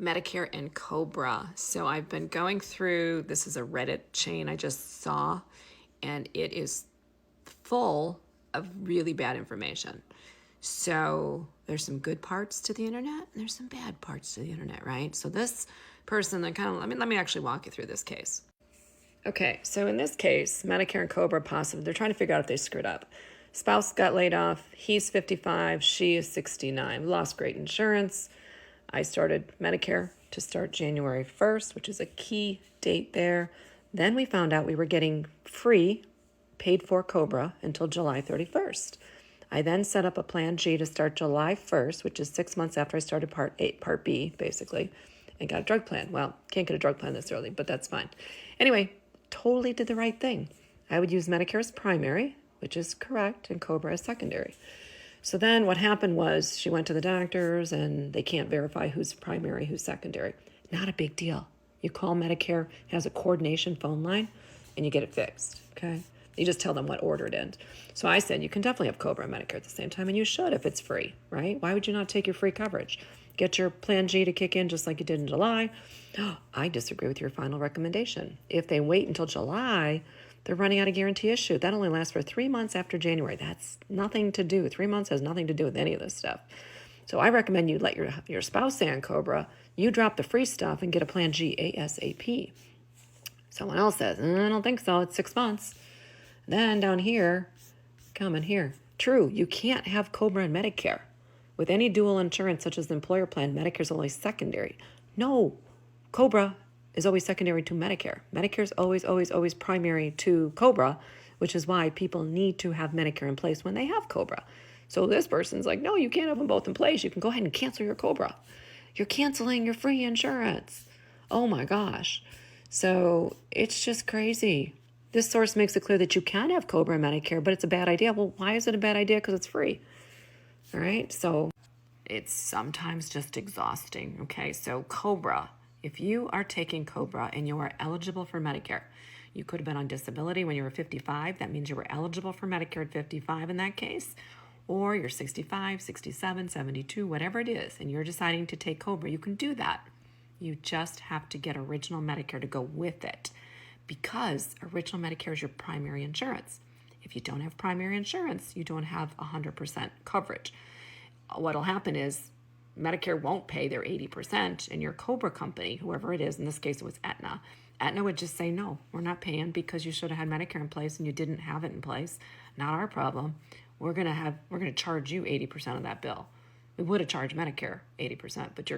Medicare and COBRA. So I've been going through, this is a Reddit chain I just saw, and it is full of really bad information. So there's some good parts to the internet and there's some bad parts to the internet, right? So this person, let me actually walk you through this case. Okay, so in this case, Medicare and COBRA positive, they're trying to figure out if they screwed up. Spouse got laid off, he's 55, she is 69, lost great insurance. I started Medicare to start January 1st, which is a key date there. Then we found out we were getting free, paid for COBRA until July 31st. I then set up a Plan G to start July 1st, which is 6 months after I started Part B, basically, and got a drug plan. Well, can't get a drug plan this early, but that's fine. Anyway, totally did the right thing. I would use Medicare as primary, which is correct, and COBRA as secondary. So then what happened was she went to the doctors and they can't verify who's primary, who's secondary. Not a big deal. You call Medicare, it has a coordination phone line, and you get it fixed, okay? You just tell them what order it in. So I said, you can definitely have COBRA and Medicare at the same time, and you should if it's free, right? Why would you not take your free coverage? Get your Plan G to kick in just like you did in July. I disagree with your final recommendation. If they wait until July, they're running out of guarantee issue. That only lasts for 3 months after January. That's nothing to do. 3 months has nothing to do with any of this stuff. So I recommend you let your spouse stay on COBRA. You drop the free stuff and get a Plan G ASAP. Someone else says, I don't think so. It's 6 months. Then down here, come in here. True, you can't have COBRA and Medicare. With any dual insurance, such as the employer plan, Medicare is always secondary. No, COBRA is always secondary to Medicare. Medicare is always, always, always primary to COBRA, which is why people need to have Medicare in place when they have COBRA. So this person's like, no, you can't have them both in place. You can go ahead and cancel your COBRA. You're canceling your free insurance. Oh my gosh. So it's just crazy. This source makes it clear that you can have COBRA and Medicare, but it's a bad idea. Well, why is it a bad idea? Because it's free. All right. So it's sometimes just exhausting. Okay. So COBRA, if you are taking COBRA and you are eligible for Medicare, you could have been on disability when you were 55. That means you were eligible for Medicare at 55 in that case. Or you're 65, 67, 72, whatever it is, and you're deciding to take COBRA, you can do that. You just have to get original Medicare to go with it, because original Medicare is your primary insurance. If you don't have primary insurance, you don't have 100% coverage. What'll happen is Medicare won't pay their 80%, and your COBRA company, whoever it is, in this case it was Aetna, Aetna would just say, no, we're not paying because you should have had Medicare in place and you didn't have it in place. Not our problem. We're gonna charge you 80% of that bill. We would have charged Medicare 80%, but you're